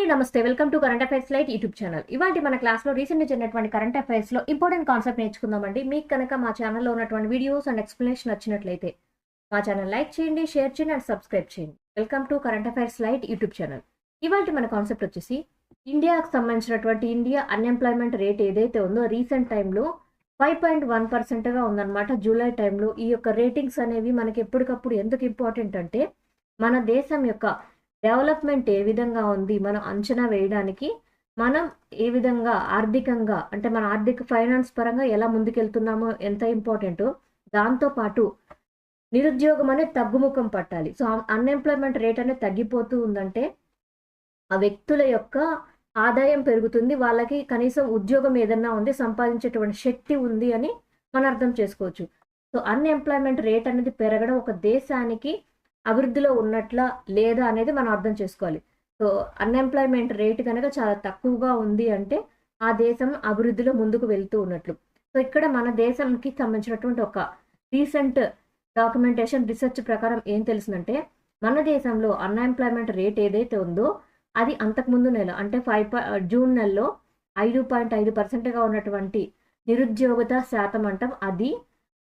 నమస్తే. Welcome to current affairs light YouTube channel. ఇవాల్టి మన క్లాస్‌లో రీసెంట్‌గా జరిగినటువంటి కరెంట్ అఫైర్స్‌లో ఇంపార్టెంట్ కాన్సెప్ట్ నేర్చుకుందామండి. మీకు కనుక మా ఛానల్‌లో ఉన్నటువంటి వీడియోస్ అండ్ ఎక్స్‌ప్లనేషన్ నచ్చినట్లయితే మా ఛానల్ లైక్ చేయండి, షేర్ చేయండి అండ్ సబ్స్క్రైబ్ చేయండి. Welcome to current affairs light YouTube channel. ఇవాల్టి మన కాన్సెప్ట్ వచ్చేసి ఇండియాకు సంబంధించినటువంటి ఇండియా అన్‌ఎంప్లాయ్‌మెంట్ రేట్ ఏదైతే ఉందో రీసెంట్ టైమ్‌లో 5.1%గా ఉందన్నమాట. జూలై టైమ్‌లో ఈ యొక్క రేటింగ్స్ అనేవి మనకి ఎప్పటికప్పుడు ఎందుకు ఇంపార్టెంట్ అంటే మన దేశం యొక్క డెవలప్‌మెంట్ ఏ విధంగా ఉంది మనం అంచనా వేయడానికి, మనం ఏ విధంగా ఆర్థికంగా అంటే మన ఆర్థిక ఫైనాన్స్ పరంగా ఎలా ముందుకెళ్తున్నామో ఎంత ఇంపార్టెంటో, దాంతో పాటు నిరుద్యోగం అనేది తగ్గుముఖం పట్టాలి. సో, అన్‌ఎంప్లాయ్‌మెంట్ రేట్ అనేది తగ్గిపోతూ ఉందంటే, ఆ వ్యక్తుల యొక్క ఆదాయం పెరుగుతుంది. వాళ్ళకి కనీసం ఉద్యోగం ఏదన్నా ఉంది, సంపాదించేటువంటి శక్తి ఉంది అని మనం అర్థం చేసుకోవచ్చు. సో, అన్‌ఎంప్లాయ్‌మెంట్ రేట్ అనేది పెరగడం ఒక దేశానికి అభివృద్ధిలో ఉన్నట్లా లేదా అనేది మనం అర్థం చేసుకోవాలి. సో, అన్‌ఎంప్లాయ్‌మెంట్ రేట్ గనక చాలా తక్కువగా ఉంది అంటే, ఆ దేశం అభివృద్ధిలో ముందుకు వెళ్తూ ఉన్నట్లు. సో, ఇక్కడ మన దేశంకి సంబంధించినటువంటి ఒక రీసెంట్ డాక్యుమెంటేషన్ రిసర్చ్ ప్రకారం ఏం తెలిసిందంటే, మన దేశంలో అన్‌ఎంప్లాయ్‌మెంట్ రేట్ ఏదైతే ఉందో, అది అంతకుముందు నెల అంటే జూన్ నెలలో 5.5%గా ఉన్నటువంటి నిరుద్యోగత శాతం అంటాం. అది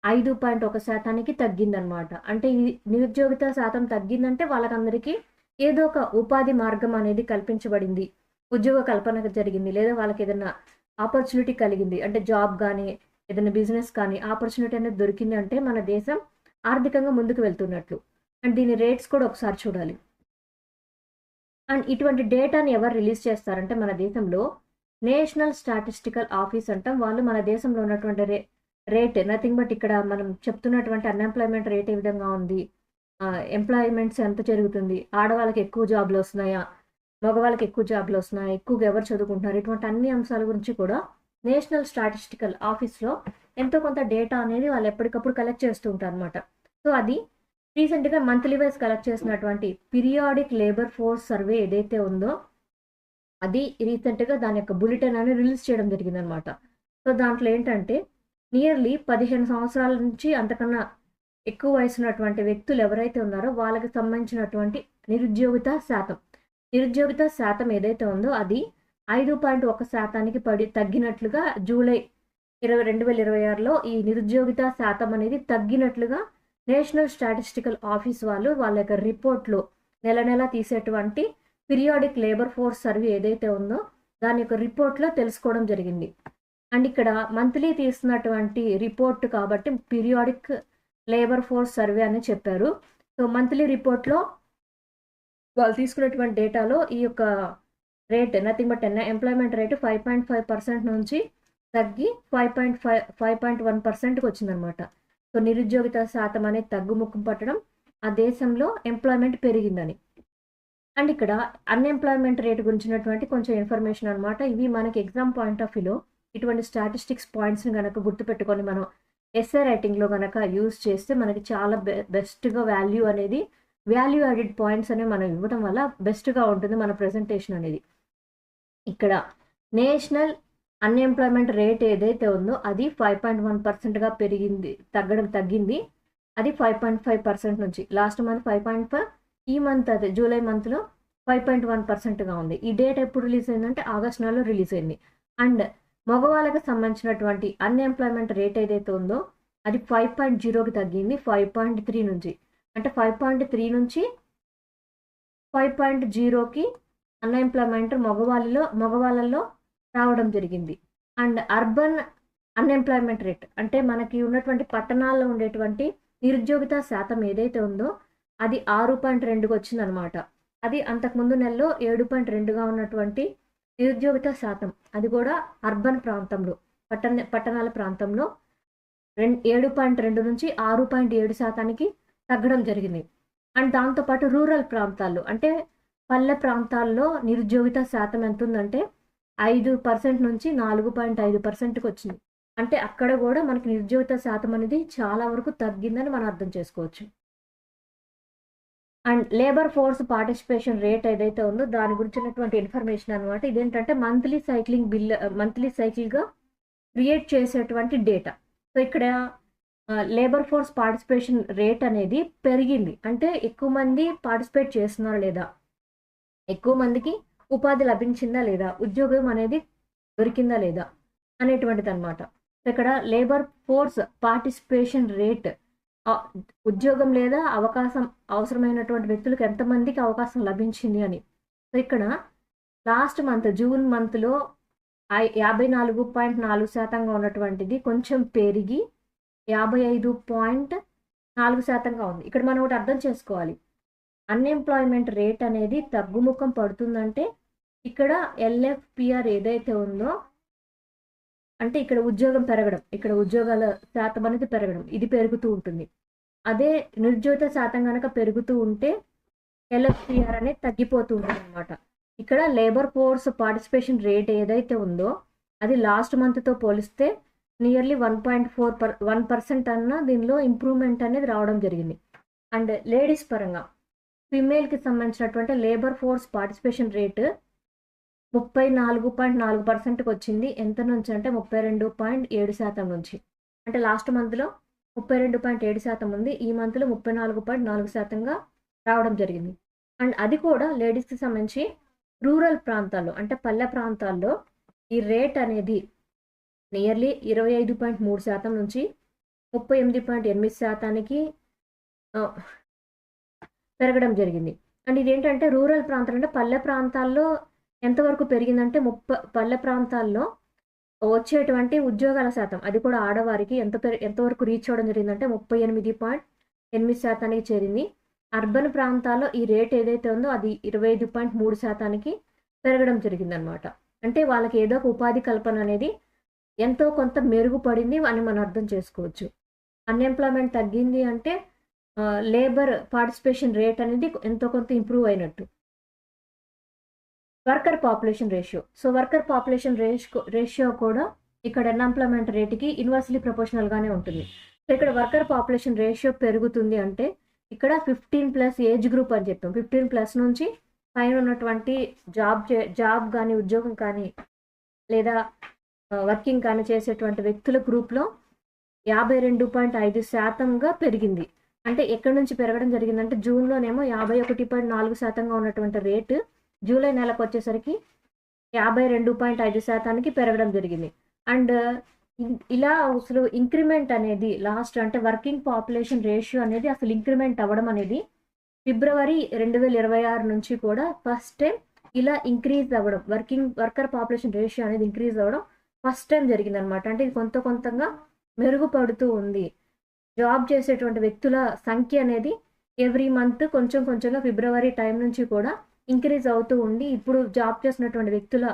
5.1%కి తగ్గిందనమాట. అంటే ఈ నిరుద్యోగిత శాతం తగ్గిందంటే వాళ్ళకందరికీ ఏదో ఒక ఉపాధి మార్గం అనేది కల్పించబడింది. ఉద్యోగ కల్పన జరిగింది. లేదా వాళ్ళకేదన్నా ఆపర్చునిటీ కలిగింది. అంటే జాబ్ గానీ, ఏదైనా బిజినెస్ కానీ ఆపర్చునిటీ అనేది దొరికింది అంటే మన దేశం ఆర్థికంగా ముందుకు వెళ్తున్నట్లు. అండ్ దీని రేట్స్ కూడా ఒకసారి చూడాలి. అండ్ ఇటువంటి డేటాని ఎవరు రిలీజ్ చేస్తారంటే మన దేశంలో నేషనల్ స్టాటిస్టికల్ ఆఫీస్ అంటాం. వాళ్ళు మన దేశంలో ఉన్నటువంటి రేట్ నథింగ్ బట్ ఇక్కడ మనం చెప్తున్నటువంటి అన్‌ఎంప్లాయ్‌మెంట్ రేట్ ఏ విధంగా ఉంది, ఎంప్లాయ్‌మెంట్స్ ఎంత జరుగుతుంది, ఆడవాళ్ళకి ఎక్కువ జాబ్‌లు వస్తున్నాయా, మగవాళ్ళకి ఎక్కువ జాబ్‌లు వస్తున్నాయా, ఎక్కువగా ఎవరు చదువుకుంటున్నారు, ఇటువంటి అన్ని అంశాల గురించి కూడా నేషనల్ స్టాటిస్టికల్ ఆఫీస్‌లో ఎంతో కొంత డేటా అనేది వాళ్ళు ఎప్పటికప్పుడు కలెక్ట్ చేస్తూ ఉంటారనమాట. సో, అది రీసెంట్‌గా మంత్లీ వైస్ కలెక్ట్ చేసినటువంటి పీరియాడిక్ లేబర్ ఫోర్స్ సర్వే ఏదైతే ఉందో, అది రీసెంట్‌గా దాని యొక్క బులెటిన్ అనేది రిలీజ్ చేయడం జరిగిందనమాట. సో, దాంట్లో ఏంటంటే నియర్లీ 15 సంవత్సరాల నుంచి అంతకన్నా ఎక్కువ వయసున్నటువంటి వ్యక్తులు ఎవరైతే ఉన్నారో వాళ్ళకి సంబంధించినటువంటి నిరుద్యోగిత శాతం ఏదైతే ఉందో అది 5.1%కి తగ్గినట్లుగా జూలై 2026లో ఈ నిరుద్యోగిత శాతం అనేది తగ్గినట్లుగా నేషనల్ స్టాటిస్టికల్ ఆఫీస్ వాళ్ళు వాళ్ళ యొక్క రిపోర్ట్‌లో నెల నెలా తీసేటువంటి పీరియాడిక్ లేబర్ ఫోర్స్ సర్వే ఏదైతే ఉందో దాని యొక్క రిపోర్ట్‌లో తెలుసుకోవడం జరిగింది. అండ్ ఇక్కడ మంత్లీ తీస్తున్నటువంటి రిపోర్ట్ కాబట్టి పీరియాడిక్ లేబర్ ఫోర్స్ సర్వే అని చెప్పారు. సో, మంత్లీ రిపోర్ట్‌లో వాళ్ళు తీసుకున్నటువంటి డేటాలో ఈ యొక్క rate nothing but employment rate 5.5% నుంచి తగ్గి 5.1%కి వచ్చిందనమాట. సో, నిరుద్యోగిత శాతం అనేది తగ్గుముఖం పట్టడం, ఆ దేశంలో ఎంప్లాయ్‌మెంట్ పెరిగిందని. అండ్ ఇక్కడ అన్‌ఎంప్లాయ్‌మెంట్ రేట్ గురించినటువంటి కొంచెం ఇన్ఫర్మేషన్ అనమాట. ఇవి మనకి ఎగ్జామ్ పాయింట్ ఆఫ్ వ్యూలో ఇటువంటి స్టాటిస్టిక్స్ పాయింట్స్‌ని గనక గుర్తుపెట్టుకొని మనం ఎస్సే రైటింగ్‌లో గనక యూజ్ చేస్తే మనకి చాలా బెస్ట్‌గా వాల్యూ యాడెడ్ పాయింట్స్ అనేవి మనం ఇవ్వడం వల్ల బెస్ట్‌గా ఉంటుంది మన ప్రెజెంటేషన్ అనేది. ఇక్కడ నేషనల్ అన్‌ఎంప్లాయ్‌మెంట్ రేట్ ఏదైతే ఉందో అది 5.1%గా తగ్గింది. అది 5.5% నుంచి లాస్ట్ మంత్ 5.5 ఈ మంత్ అదే జూలై మంత్‌లో 5.1%గా ఉంది. ఈ డేట్ ఎప్పుడు రిలీజ్ అయిందంటే ఆగస్ట్ నెలలో రిలీజ్ అయింది. అండ్ మగవాళ్ళకి సంబంధించినటువంటి అన్‌ఎంప్లాయ్‌మెంట్ రేట్ ఏదైతే ఉందో అది 5.0కి తగ్గింది 5.3 నుంచి. అంటే 5.3 నుంచి 5.0కి అన్‌ఎంప్లాయ్‌మెంట్ మగవాళ్ళలో రావడం జరిగింది. అండ్ అర్బన్ అన్‌ఎంప్లాయ్‌మెంట్ రేట్ అంటే మనకి ఉన్నటువంటి పట్టణాల్లో ఉండేటువంటి నిరుద్యోగిత శాతం ఏదైతే ఉందో అది 6.2కి వచ్చిందనమాట. అది అంతకుముందు నెలలో 7.2గా ఉన్నటువంటి నిరుద్యోగిత శాతం అది కూడా అర్బన్ ప్రాంతంలో పట్టణాల ప్రాంతంలో 7.2 నుంచి 6.7%కి తగ్గడం జరిగింది. అండ్ దాంతోపాటు రూరల్ ప్రాంతాల్లో అంటే పల్లె ప్రాంతాల్లో నిరుద్యోగిత శాతం ఎంత ఉందంటే 5% నుంచి 4.5%కి వచ్చింది. అంటే అక్కడ కూడా మనకి నిరుద్యోగిత శాతం అనేది చాలా వరకు తగ్గిందని మనం అర్థం చేసుకోవచ్చు. And labour force participation rate ఏదైతే ఉందో దాని గురించినటువంటి ఇన్ఫర్మేషన్ అనమాట. ఇదేంటంటే మంత్లీ సైకిల్‌గా క్రియేట్ చేసేటువంటి డేటా. సో, ఇక్కడ లేబర్ ఫోర్స్ పార్టిసిపేషన్ రేట్ అనేది పెరిగింది. అంటే ఎక్కువ మంది పార్టిసిపేట్ చేస్తున్నారా లేదా? ఎక్కువ మందికి ఉపాధి లభించిందా లేదా, ఉద్యోగం అనేది దొరికిందా లేదా అనేటువంటిది అనమాట. ఇక్కడ లేబర్ ఫోర్స్ పార్టిసిపేషన్ రేట్, ఉద్యోగం లేదా అవకాశం అవసరమైనటువంటి వ్యక్తులకు ఎంతమందికి అవకాశం లభించింది అని. సో ఇక్కడ లాస్ట్ మంత్ జూన్ మంత్లో 54.4% ఉన్నటువంటిది కొంచెం పెరిగి 55.4% ఉంది. ఇక్కడ మనం ఒకటి అర్థం చేసుకోవాలి, అన్ఎంప్లాయ్మెంట్ రేట్ అనేది తగ్గుముఖం పడుతుందంటే ఇక్కడ ఎల్ఎఫ్పిఆర్ ఏదైతే ఉందో అంటే ఇక్కడ ఉద్యోగం పెరగడం, ఇక్కడ ఉద్యోగాల శాతం అనేది పెరగడం, ఇది పెరుగుతూ ఉంటుంది. అదే నిరుద్యోగ శాతం కనుక పెరుగుతూ ఉంటే ఎల్ఎఫ్పిఆర్ అనేది తగ్గిపోతూ ఉంటుంది అనమాట. ఇక్కడ లేబర్ ఫోర్స్ పార్టిసిపేషన్ రేట్ ఏదైతే ఉందో అది లాస్ట్ మంత్తో పోలిస్తే నియర్లీ 1.1% అన్న దీనిలో ఇంప్రూవ్మెంట్ అనేది రావడం జరిగింది. అండ్ లేడీస్ పరంగా ఫిమేల్కి సంబంధించినటువంటి లేబర్ ఫోర్స్ పార్టిసిపేషన్ రేటు 34.4%కి వచ్చింది. ఎంత నుంచి అంటే 32.7% నుంచి. అంటే లాస్ట్ మంత్లో 32.7% ఉంది, ఈ మంత్లో 34.4%గా రావడం జరిగింది. అండ్ అది కూడా లేడీస్కి సంబంధించి రూరల్ ప్రాంతాల్లో అంటే పల్లె ప్రాంతాల్లో ఈ రేట్ అనేది నియర్లీ 25.3% నుంచి 38.8%కి పెరగడం జరిగింది. అండ్ ఇదేంటంటే రూరల్ ప్రాంతాలు అంటే పల్లె ప్రాంతాల్లో ఎంతవరకు పెరిగిందంటే పల్లె ప్రాంతాల్లో వచ్చేటువంటి ఉద్యోగాల శాతం అది కూడా ఆడవారికి ఎంతవరకు రీచ్ అవ్వడం జరిగిందంటే 38.8%కి చేరింది. అర్బన్ ప్రాంతాల్లో ఈ రేట్ ఏదైతే ఉందో అది 25.3%కి పెరగడం జరిగిందనమాట. అంటే వాళ్ళకి ఏదో ఒక ఉపాధి కల్పన అనేది ఎంతో కొంత మెరుగుపడింది అని మనం అర్థం చేసుకోవచ్చు. అన్ఎంప్లాయ్మెంట్ తగ్గింది అంటే లేబర్ పార్టిసిపేషన్ రేట్ అనేది ఎంతో కొంత ఇంప్రూవ్ అయినట్టు. Worker population ratio, so worker population ratio కూడా ఇక్కడ అన్ఎంప్లాయ్మెంట్ రేటుకి ఇన్వర్స్లీ ప్రపోర్షనల్గానే ఉంటుంది. సో ఇక్కడ వర్కర్ పాపులేషన్ రేషియో పెరుగుతుంది అంటే ఇక్కడ 15+ ఏజ్ గ్రూప్ అని చెప్పాం. 15+ నుంచి పైన ఉన్నటువంటి జాబ్ కానీ ఉద్యోగం కానీ లేదా వర్కింగ్ కానీ చేసేటువంటి వ్యక్తుల గ్రూప్లో 52.5%గా పెరిగింది. అంటే ఎక్కడి నుంచి పెరగడం జరిగిందంటే జూన్లోనేమో 51.4%గా ఉన్నటువంటి రేటు జూలై నెలకు వచ్చేసరికి 52.5%కి పెరగడం జరిగింది. అండ్ ఇలా అసలు ఇంక్రిమెంట్ అనేది లాస్ట్ అంటే వర్కింగ్ పాపులేషన్ రేషియో అనేది అసలు ఇంక్రిమెంట్ అవ్వడం అనేది ఫిబ్రవరి 2026 నుంచి కూడా ఫస్ట్ టైం ఇలా ఇంక్రీజ్ అవ్వడం, వర్కర్ పాపులేషన్ రేషియో అనేది ఇంక్రీజ్ అవ్వడం ఫస్ట్ టైం జరిగిందనమాట. అంటే ఇది కొంతగా మెరుగుపడుతూ ఉంది. జాబ్ చేసేటువంటి వ్యక్తుల సంఖ్య అనేది ఎవ్రీ మంత్ కొంచెంగా ఫిబ్రవరి టైం నుంచి కూడా ఇంక్రీజ్ అవుతూ ఉండి ఇప్పుడు జాబ్ చేసినటువంటి వ్యక్తుల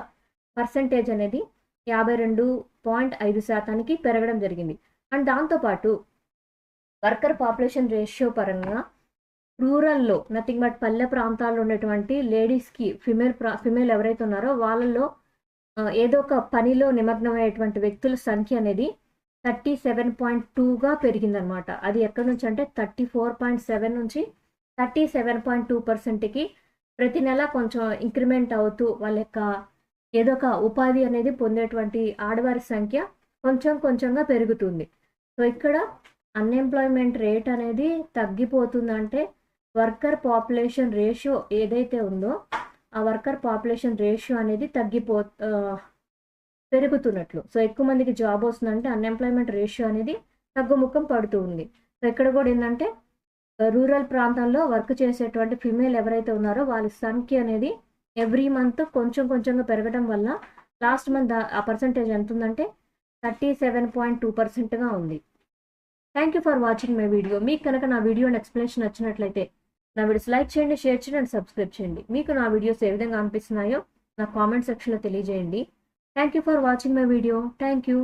పర్సంటేజ్ అనేది 52.5%కి పెరగడం జరిగింది. అండ్ దాంతోపాటు వర్కర్ పాపులేషన్ రేషియో పరంగా రూరల్లో నథింగ్ బట్ పల్లె ప్రాంతాల్లో ఉన్నటువంటి లేడీస్కి ఫిమేల్ ఎవరైతే ఉన్నారో వాళ్ళల్లో ఏదో ఒక పనిలో నిమగ్నమయ్యేటువంటి వ్యక్తుల సంఖ్య అనేది 37.2గా పెరిగిందనమాట. అది ఎక్కడి నుంచి అంటే 34.7 నుంచి 37.2%కి ప్రతి నెల కొంచెం ఇంక్రిమెంట్ అవుతూ వాళ్ళ యొక్క ఏదో ఒక ఉపాధి అనేది పొందేటువంటి ఆడవారి సంఖ్య కొంచెంగా పెరుగుతుంది. సో ఇక్కడ అన్ఎంప్లాయ్మెంట్ రేట్ అనేది తగ్గిపోతుందంటే వర్కర్ పాపులేషన్ రేషియో ఏదైతే ఉందో ఆ వర్కర్ పాపులేషన్ రేషియో అనేది పెరుగుతున్నట్లు. సో ఎక్కువ మందికి జాబ్ వస్తుందంటే అన్ఎంప్లాయ్మెంట్ రేషియో అనేది తగ్గుముఖం పడుతూ ఉంది. సో ఇక్కడ కూడా ఏంటంటే రూరల్ ప్రాంతాల్లో వర్క్ చేసేటువంటి ఫిమేల్ ఎవరైతే ఉన్నారో వాళ్ళ సంఖ్య అనేది ఎవ్రీ మంత్ కొంచెంగా పెరగడం వల్ల లాస్ట్ మంత్ ఆ పర్సంటేజ్ ఎంత ఉందంటే 37.2%గా ఉంది. Thank you for watching my video. మీకు కనుక నా వీడియో అండ్ ఎక్స్ప్లెనేషన్ నచ్చినట్లయితే నా వీడియోస్ లైక్ చేయండి, షేర్ చేయండి అండ్ సబ్స్క్రైబ్ చేయండి. మీకు నా వీడియోస్ ఏ విధంగా అనిపిస్తున్నాయో నా కామెంట్ సెక్షన్లో తెలియజేయండి. Thank you for watching my video. Thank you.